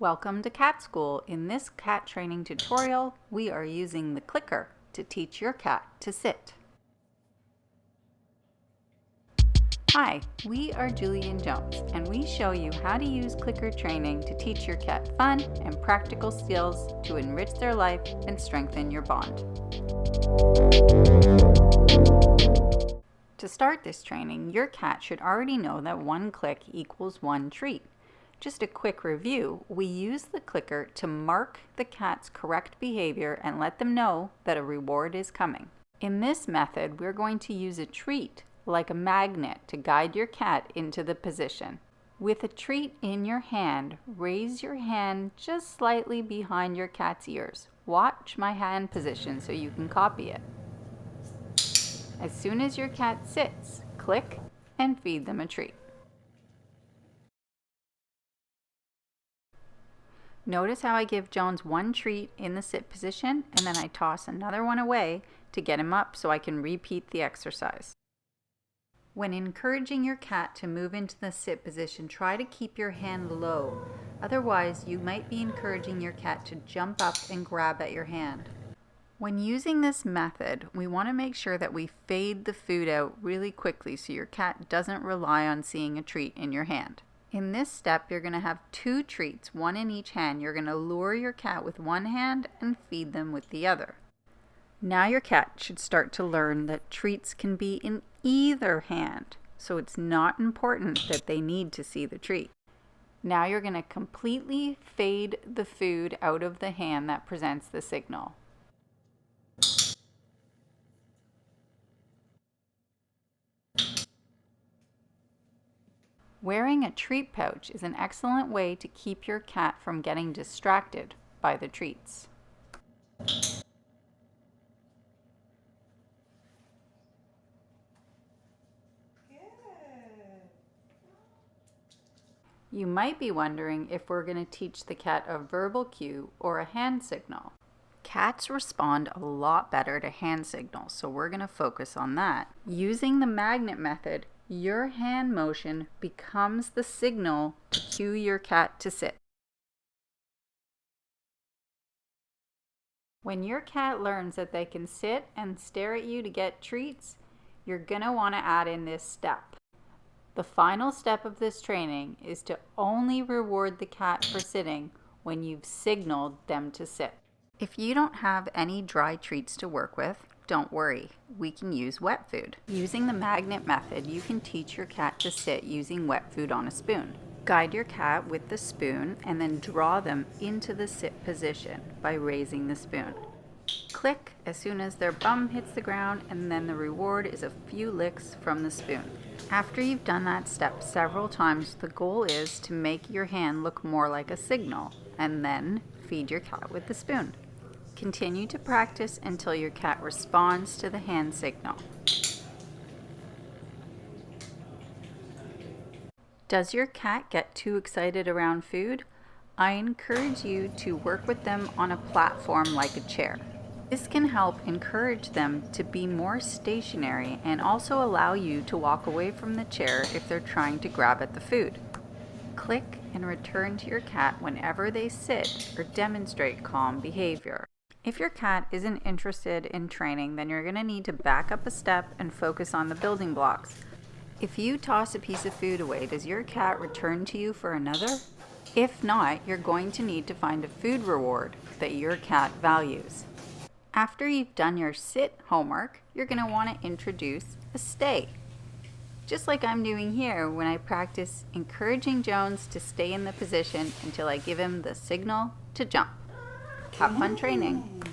Welcome to Cat School. In this cat training tutorial, we are using the clicker to teach your cat to sit. Hi, we are Julie and Jones, and we show you how to use clicker training to teach your cat fun and practical skills to enrich their life and strengthen your bond. To start this training, your cat should already know that one click equals one treat. Just a quick review, we use the clicker to mark the cat's correct behavior and let them know that a reward is coming. In this method, we're going to use a treat like a magnet to guide your cat into the position. With a treat in your hand, raise your hand just slightly behind your cat's ears. Watch my hand position so you can copy it. As soon as your cat sits, click and feed them a treat. Notice how I give Jones one treat in the sit position and then I toss another one away to get him up so I can repeat the exercise. When encouraging your cat to move into the sit position, try to keep your hand low. Otherwise, you might be encouraging your cat to jump up and grab at your hand. When using this method, we want to make sure that we fade the food out really quickly so your cat doesn't rely on seeing a treat in your hand. In this step, you're going to have two treats, one in each hand. You're going to lure your cat with one hand and feed them with the other. Now your cat should start to learn that treats can be in either hand, so it's not important that they need to see the treat. Now you're going to completely fade the food out of the hand that presents the signal. Wearing a treat pouch is an excellent way to keep your cat from getting distracted by the treats. You might be wondering if we're going to teach the cat a verbal cue or a hand signal. Cats respond a lot better to hand signals, so we're going to focus on that. Using the magnet method, your hand motion becomes the signal to cue your cat to sit. When your cat learns that they can sit and stare at you to get treats, you're going to want to add in this step. The final step of this training is to only reward the cat for sitting when you've signaled them to sit. If you don't have any dry treats to work with, don't worry, we can use wet food. Using the magnet method, you can teach your cat to sit using wet food on a spoon. Guide your cat with the spoon and then draw them into the sit position by raising the spoon. Click as soon as their bum hits the ground, and then the reward is a few licks from the spoon. After you've done that step several times, the goal is to make your hand look more like a signal, and then feed your cat with the spoon. Continue to practice until your cat responds to the hand signal. Does your cat get too excited around food? I encourage you to work with them on a platform like a chair. This can help encourage them to be more stationary and also allow you to walk away from the chair if they're trying to grab at the food. Click and return to your cat whenever they sit or demonstrate calm behavior. If your cat isn't interested in training, then you're going to need to back up a step and focus on the building blocks. If you toss a piece of food away, does your cat return to you for another? If not, you're going to need to find a food reward that your cat values. After you've done your sit homework, you're going to want to introduce a stay. Just like I'm doing here when I practice encouraging Jones to stay in the position until I give him the signal to jump. Have fun training.